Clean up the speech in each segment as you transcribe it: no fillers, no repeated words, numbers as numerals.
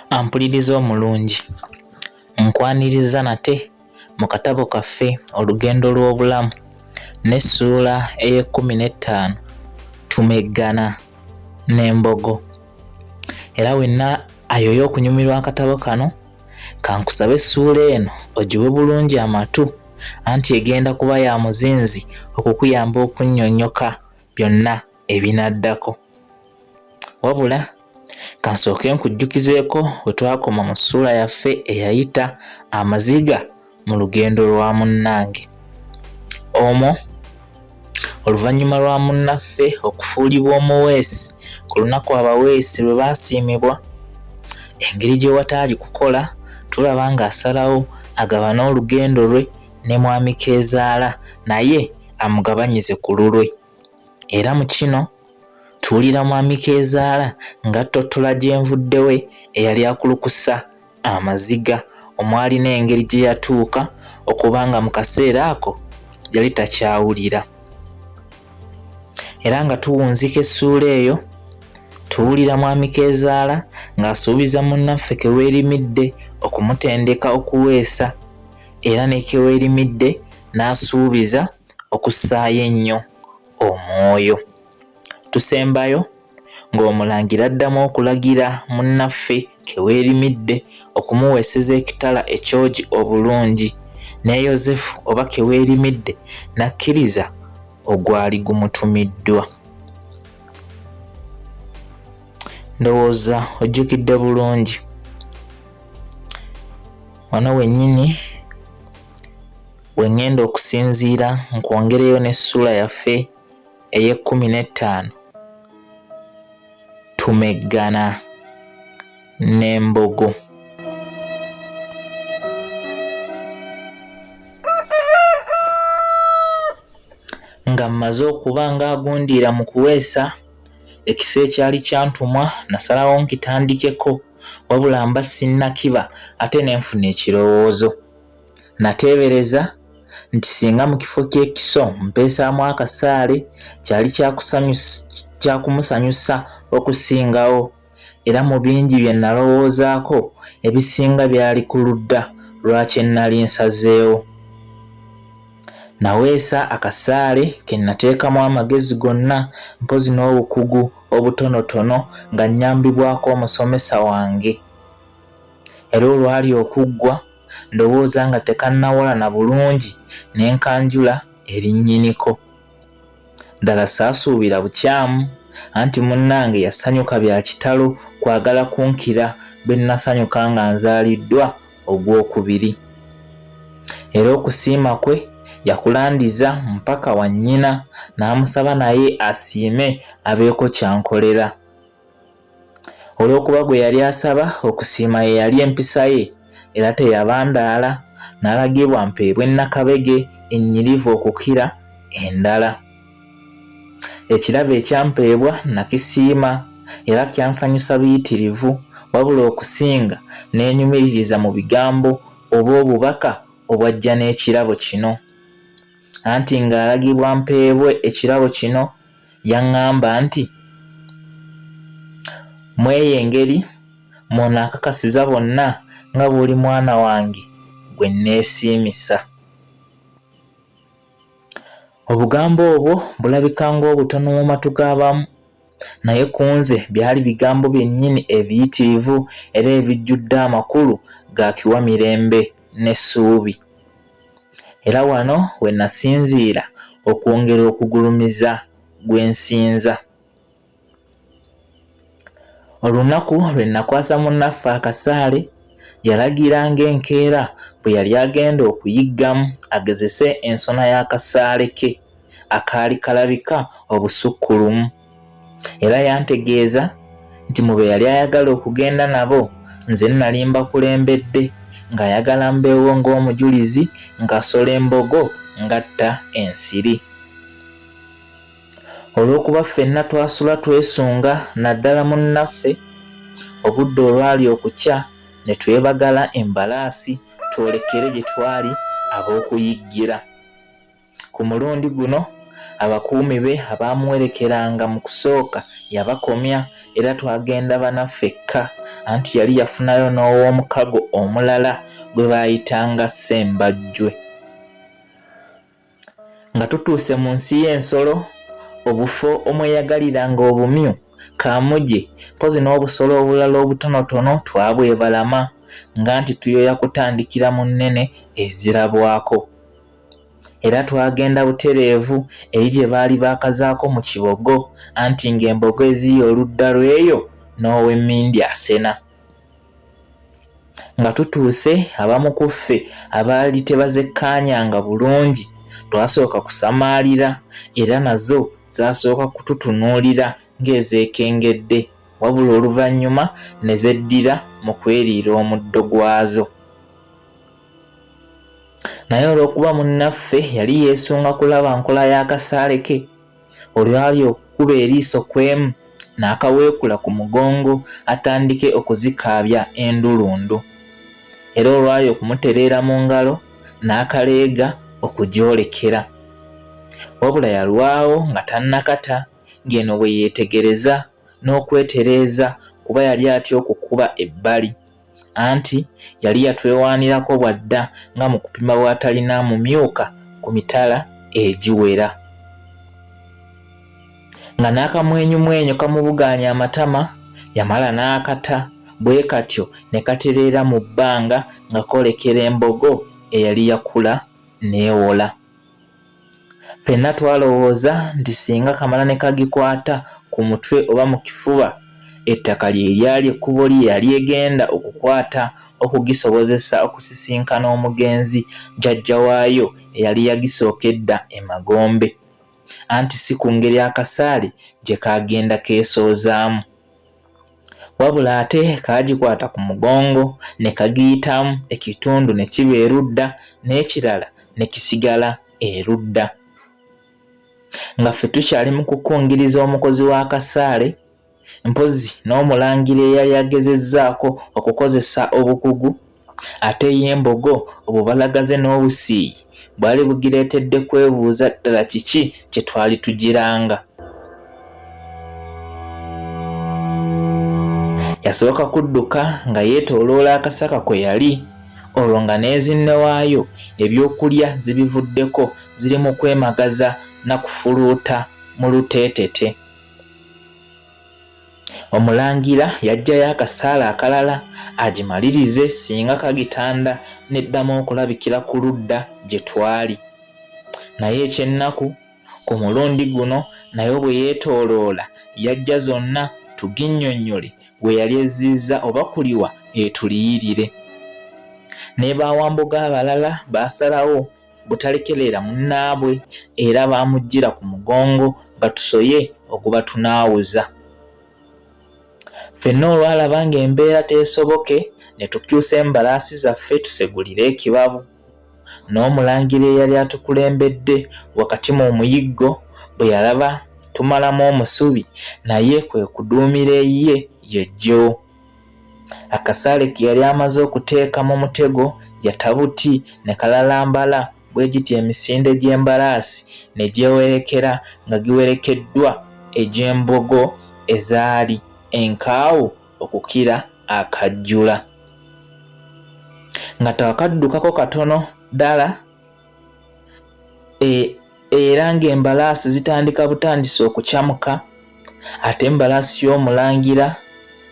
Ampuliriza omulungi, nkwaniriza nate mu katabo kaffe Olugendo lw'obulamu n'Essuula ey'ekkumi tumeggana n'embogo. Era wenna ayoyo okunyumirwa akatabo kano, kankusaba Essuula eno ogiwe bulungi amatu, anti egenda kuba ya muzinzi okukuyamba okunnyonnyoka byonna ebinaddako. Wabula kansooke nkujjukizeeko we twakoma mu ssuula yaffe eyayita amaziga mu lugendo lwa munnange. Omwo oluvannyuma lwa munnaffe okufuulibwa omuweesi ku lunaku abaweesi lwe baasiimibwa, engeri gye wataali kukola, tulaba ng'asalawo agabane olugendo lwe ne mwami Keezaala naye amugabanyize ku lulwe. Era mu kino tuwulira mwami Keezaala ng'attottola gy'envudde we eyali akulukusa amaziga, omwali n'engeri gye yatuuka okubanga mu kaseera ako yali takyawulira. Era nga tuwunzika essuula eyo, tuwulira mwami Keezaala ng'asuubiza munnaffe Keweerimidde okumutendeka okuweesa, era ne Keweerimidde n'asuubiza okussaayo ennyo omwoyo. Tusembayo ng'omulangira addamu okulagira munnaffe Keweerimidde okumuweeseza ekitala ekyogi obulungi, ne Yozefu oba Keweerimidde n'akkiriza ogwali gumutumiddwa. Ndowooza ojjukidde bulungi. Wano wennyini we ngenda okusinziira nkwongereyo n'essuula yaffe ey'ekkumi tumeggana n'embogo. Nga mmaze okuba ng'agundiira mu kuweesa, ekisa ekyali kyantumwa nasalawo nkitandikeko, wabula mba sinnakiba ate ne nfuna ekirowoozo. Nateebereza nti singa mu kifo ky'ekiso mpeesaamu akasaale kyali kyakumusanyusa okusingawo, era mu bingi bye nalowoozaako ebisinga byali ku ludda lwaki ennali nsazeewo. Naweesa akasaale ke nateekamu amagezi gonna, mpozi n'obukugu obutonotono nga nnyambibwako omusomesa wange. Era olwali okuggwa, ndowooza nga tekannawola na bulungi ne nkanjula erinnyiniko. Ddala saasuubira bukyamu, anti munnange yasanyuka bya kitalo kwagala kunkira bwe nasanyuka nga nzaaliddwa ogwokubiri. Era okusiima kwe yakulandiza mpaka wa nnyina, n'amusaba naye asiime abeeko kyankolera. Olw'okuba gwe yali asaba okusiima ye yali empisa ye, era teyabandaala, n'alagibwa mpeebwe Nakabege ennyirivu okukira endala. Ekirabo ekyampeebwa nakisiima era kyansanyusa biyitirivu, wabula okusinga n'enyumiririza mu bigambo oba obubaka obwajja n'ekirabo kino. Anti ng'alagibwa mpeebwe ekirabo kino, yaŋŋamba nti, mw'eyo engeri mw'onaakakasiza bonna nga bw'oli mwana wange gwe neesiimisa. Obugambo obwo bulabika ng'obutono mu matu g'abamu, naye ku nze byali bigambo byennyini ebiyitirivu era ebijjudde amakulu ga kiwa mirembe n'essuubi. Era wano we nasinziira okwongera okugulumiza gwe nsinza. Olunaku lwe nakwasa munnaffe akasaale, yalagira ng'enkeera bwe yali agenda okuyiggamu agezese ensona y'akasaale ke akaali kalabika obusukkulumu. Era yantegeeza nti mu be yali ayagala okugenda nabo nze nali mbakulembedde, ng'ayagala mbeewo ng'omujulizi ng'asola embogo ng'atta ensiri. Olw'okuba ffenna twasula twesunga naddala munnaffe, obudde olwali okukya ne twebagala embalaasi twolekere gye twali ab'okuyiggira. Ku mulundi guno abakuumi be abaamuwerekeranga mu kusooka yabakomya era twagenda banaffekka, anti yali yafunayo n'ow'omukago omulala gwe baayitanga Ssembajjwe. Nga tutuuse mu nsi y'ensolo, obufo omweyagaliranga obumyu kaamuje mpozi n'obusolo obulala obutonotono twabwebalama nga nti tuyoya kutandikira mu nnene ezirabwako. Era twagenda butereevu eri gye baali baakazaako mu kibogo, anti ng'embogo eziri oludda lw'eyo n'ow'emmindi asena. Nga tutuuse abamu ku ffe abaali tebazekkaanyanga bulungi twasooka kusamaalira, era nazo zaasooka kututunuulira ng'ezeekengedde, wabula oluvannyuma ne zeddira mu kweriira omuddo gwazo. Naye olw'okuba munnaffe yali yeesunga kulaba nkola y'akasaale ke, olwali okukuba eriiso kwemu n'akaweekula ku mugongo atandike okuzikaabya endulundu, era olwali okumutereera mu ngalo n'akaleega okugyolekera. Wabula yalwawo nga tannakata, ng'eno bwe yeetegereza n'okwetereeza kuba yali atya okukuba ebbali, anti yali yatwewaanirako bwadda nga mu kupima bw'atalina mumyuka ku mitala egiwera. Nga n'akamwenyumwenyu kamubugaanya amatama, yamala n'akata, bwe katyo ne katereera mu bbanga nga kolekera embogo eyali yakula n'ewola. Ffenna twalowooza nti singa kamala ne kagikwata ku mutwe oba mu kifuba, ettaka lye lyali ekkubo lye yali egenda okukwata okugisobozesa okusisinkana omugenzi jjajja waayo eyali yagisookedda emagombe, anti si ku ngeri akasaale gye kaagenda keesoozaamu. Wabula ate kaagikwata ku mugongo ne kagiyitamu, ekitundu ne kiba erudda n'ekirala ne kisigala erudda. Nga ffe tukyali mu kukungiriza omukozi w'akasaale, mpozi n'omulangira eyali agezezzaako okukozesa obukugu, ate y'embogo obubalagaze n'obusiiyi bwali bugireetedde kwebuuza ddala kiki kye twali tugiranga. Yasooka kudduka nga yeetooloola akasaka kwe yali, olwo nga n'ezinne waayo ebyokulya zibivuddeko ziri mu kwemagaza na kufuluuta mu luteetete. Omulangira yaggyayo akasaala akalala agimalirize singa kagitanda n'eddamu okulabikira ku ludda gye twali. Naye ekyennaku ku mulundi guno nayo bwe yeetooloola yajja zonna tuginnyonnyole we yali ezizza oba kuliwa etuliyirire. Ne bawamboga abalala baasalawo butalekerera munnaabwe era baamuggira ku mugongo batusoye okuba tunaawuza. Ffenna olwalaba ng'embeera teesoboke ne tukyusa embalaasi zaffe tusegulire ekibabu. N'omulangira eyali atukulembedde wakati mu muyiggo bwe yalaba tumalamu omusubi, naye kwe kuduumira eyiye yejjo. Akasaale ke yali amaze okuteeka mu mutego yatabuti ne kalalambala bwe giti emisinde gy'embalaasi ne gyewerekera nga giwerekeddwa egy'embogo ezaali enkaawu okukira akajjula. Nga tawakaddukako katono ddala era ng'embalaasi zitandika butandisi okukyamuka, ate embalaasi y'omulangira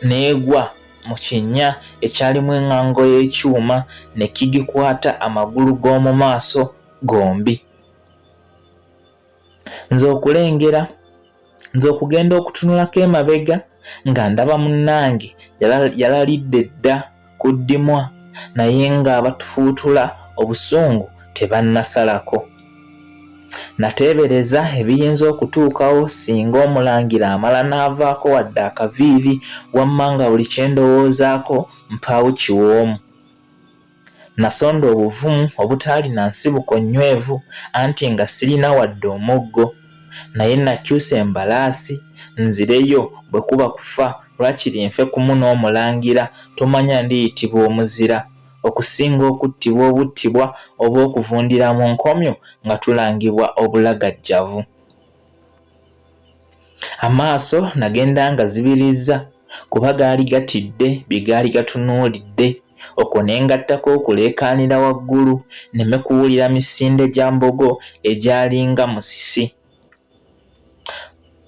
n'egwa mu kinnya ekyalimu eŋŋango y'ekyuma ne kigikwata amagulu g'omu maaso gombi. Nze okugenda okutunulako emabega nga ndaba munnange yalalidde dda kuddimwa, naye ng'abatufuutula obusungu tebannasalako. Nateebereza ebiyinza okutuukawo singa omulangira amala n'avaako wadde akaviiri, wamma nga buli kye ndowoozaako mpaawo kiwoomu. Nasonda obuvumu obutaali na nsibuko nnywevu anti nga sirina wadde omuggo, naye nakyusa embalaasi nzireyo bwe kuba kufa, lwakiri nfe kumu n'omulangira tomanya ndiyitibwa omuzira okusinga okuttibwa obuttibwa oba okuvundira mu nkomyo nga tulangibwa obulagajjavu. Amaaso nagenda nga zibirizza kuba gaali gatidde bye gaali gatunuulidde, okwo ne ngattako okuleekaanira waggulu nneme kuwulira misinde gya mbogo egyalinga musisi.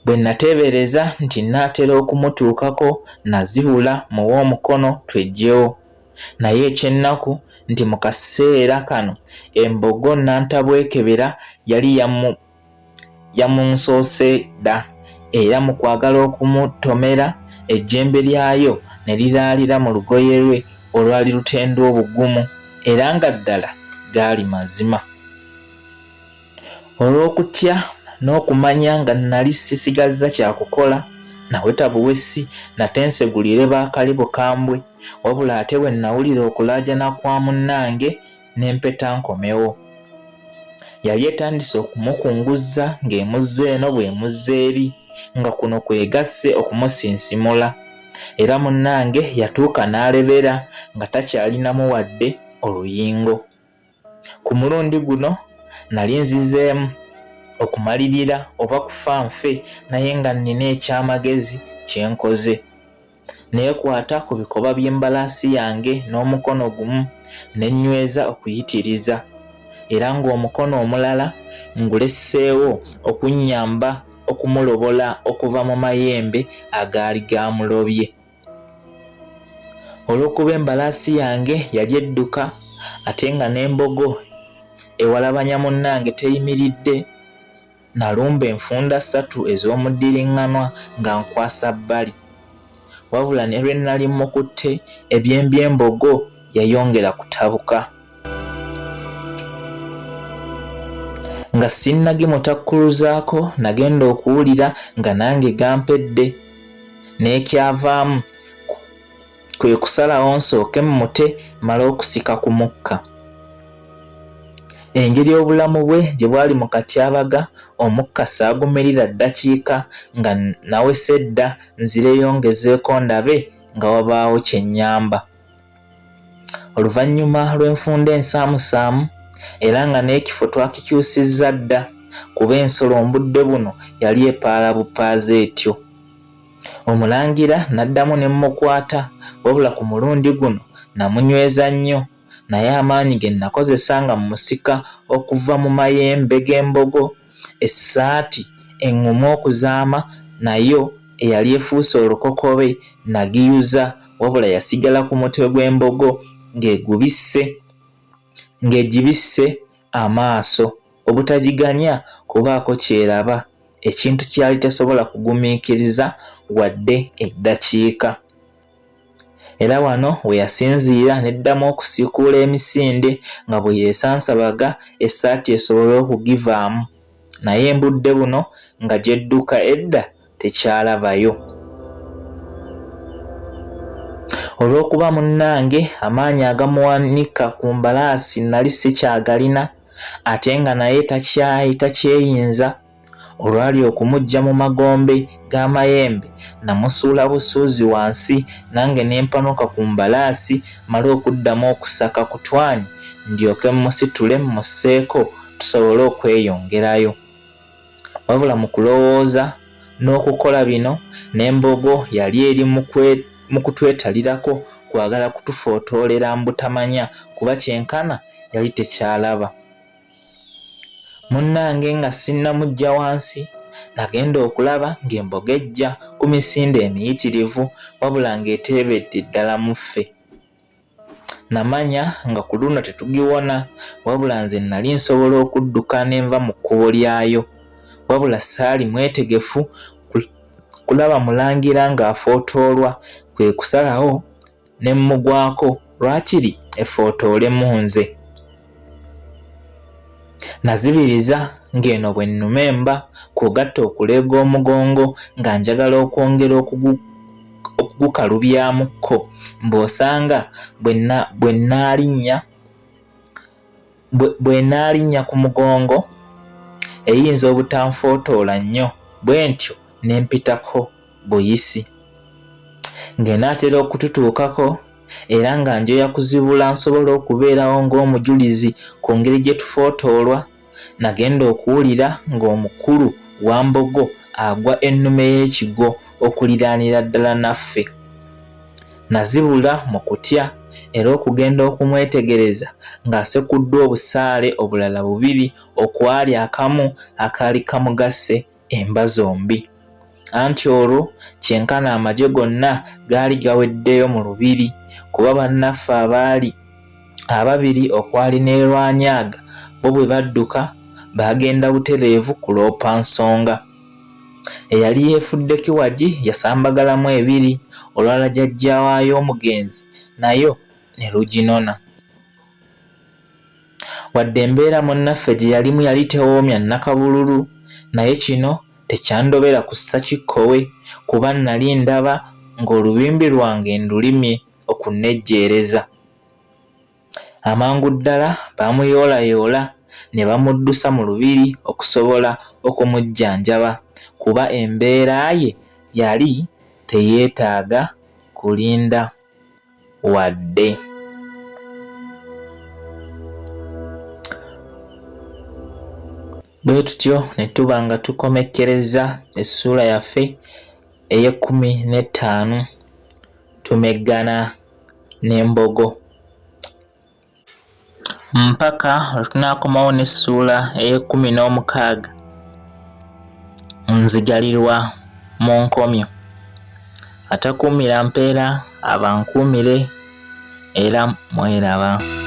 Bwe nateebereza nti naatera okumutuukako nazibula muwe omukono tweggyewo, naye ekyennaku nti mu kaseera kano embogo nantabwekebera yali yamunsoose dda, era mu kwagala okumutomera ejjembe lyayo ne liraalira mu lugoye lwe olwali lutenda obugumu era nga ddala gaali mazima. Olw'okutya n'okumanya nga nali sisigazza kyakukola, naweta buwesi nate nsegulire baakali bukambwe, wabula ate bwe nawulira okulaajana kwa munnange n'empeta nkomewo. Yali etandise okumukunguzza ng'emuzza eno bw'emuzza eri, nga kuno kwegasse okumusinsimula, era munnange yatuuka n'alebera nga takyalinamu wadde oluyingo. Ku mulundi guno nali nzizeemu okumalirira oba kufa nfe, naye nga nnina ekyamagezi kye nkoze. Neekwata ku bikoba by'embalaasi yange n'omukono gumu ne nnyweza okuyitiriza, era ng'omukono omulala ngulesseewo okunnyamba okumulobola okuva mu mayembe agaali gamulobye. Olw'okuba embalaasi yange yali edduka ate nga n'embogo ewalabanya munnange teyimiridde, nalumba enfunda 3 ez'omuddiringanwa nga nkwasa bbali, wabula ne lwe nali mukutte ebyembyembogo yayongera kutabuka. Nga sinnagimutakkuluzaako nagenda okuwulira nga nange gampedde, n'ekyavaamu kwe kusalawo nsooke mmute mala okusika ku mukka. Engeri obulamu bwe gye bwali mu katyabaga, omukka saagumirira ddakiika nga nawese dda nzireyo ngezeeko ndabe nga wabaawo kye nnyamba. Oluvannyuma lw'enfunda ensaamusaamu era nga n'ekifo twakikyusizza dda kuba ensolo mbudde buno yali epaala bupaaza etyo. Omulangira n'addamu ne mmukwata, wabula ku mulundi guno namunyweza nnyo, naye amaanyi ge nakozesa nga mmusika okuva mu mayembe g'embogo, essaati eŋŋumu okuzaama nayo eyali efuuse olukokobe nagiyuza, wabula yasigala ku mutwe gw'embogo ng'egibisse amaaso obutagiganya kubaako kyeraba, ekintu kyali tasobola kugumiikiriza wadde eddakiika. Era wano we yasinziira neddamu okusiikuula emisinde nga bwe yeesansabaga essaati esobole okugivaamu, naye embudde buno nga gyedduka edda tekyalabayo. Olw'okuba munnange amaanyi agamuwanika ku mbalaasi nali sikyagalina, ate nga naye takyeyinza, olwali okumuggya mu magombe g'amayembe namusuula busuuzi wansi, nange ne mpanuka ku mbalaasi male okuddamu okusaka ku twanyi ndyoke musitule musseeko tusobole okweyongerayo. Wabula mu kulowooza n'okukola bino n'embogo yali eri mu kutwetalirako kwagala kutufootoolera mbutamanya kuba kyenkana yali tekyalaba. Munnange nga sinnamujja wansi nagenda okulaba ng'embogo ejja ku misinde emiyitirivu, wabula ng'eteebedde ddala mu ffe. Namanya nga ku luno tetugiwona, wabula nze nali nsobola okudduka nenva mu kkubo lyayo, wabula saali mwetegefu kulaba mulangira ng'afootoolwa, kwe kusalawo ne mmugwako lwakiri efootoolemu nze. Nazibiriza ng'eno bwe nnuma emba kugatta okuleega omugongo nga njagala okwongera okugukalubyamuko, mb'osanga bwe nnaalinya bwe naalinnya ku mugongo eyinza obutanfootoola nnyo bwe ntyo ne mpitako buyisi. Ng'enaatera okututuukako era nga njoya kuzibula nsobole okubeerawo ng'omujulizi ku ngeri gye tufootoolwa, nagenda okuwulira ng'omukulu wa mbogo agwa ennume y'ekigo okuliraanira ddala naffe. Nazibula mu kutya era okugenda okumwetegereza ng'asekuddwa obusaale obulala bubiri okwali akamu akaali kamugase emba zombi. Anti olwo kyenkana amagye gonna gaali gaweddeyo mu lubiri, kuba bannaffe ababiri okwali ne Lwanyaaga bo bwe badduka baagenda butereevu kuloopa nsonga. Eyali yeefudde kiwagi yasambagalamu ebiri, olwala jjajja waayo omugenzi nayo ne luginona. Wadde embeera munnaffe gye yalimu yali tewoomya nnakabululu, naye kino tekyandobera kussa kikkowe kuba nali ndaba ng'olubimbi lwange ndulimye okunnejjeereza. Amangu ddala baamuyoolayoola ne bamuddusa mu lubiri okusobola okumujjanjaba kuba embeera ye yali teyeetaaga kulinda wadde. Bwe tutyo ne tuba nga tukomekkereza essuula yaffe ey'e15 tumeggana n'embogo mpaka lwe tunaakomawo n'essuula ey'e16 nzigalirwa mu nkomyo. Atakuumira mpeera abankuumire era mweraba.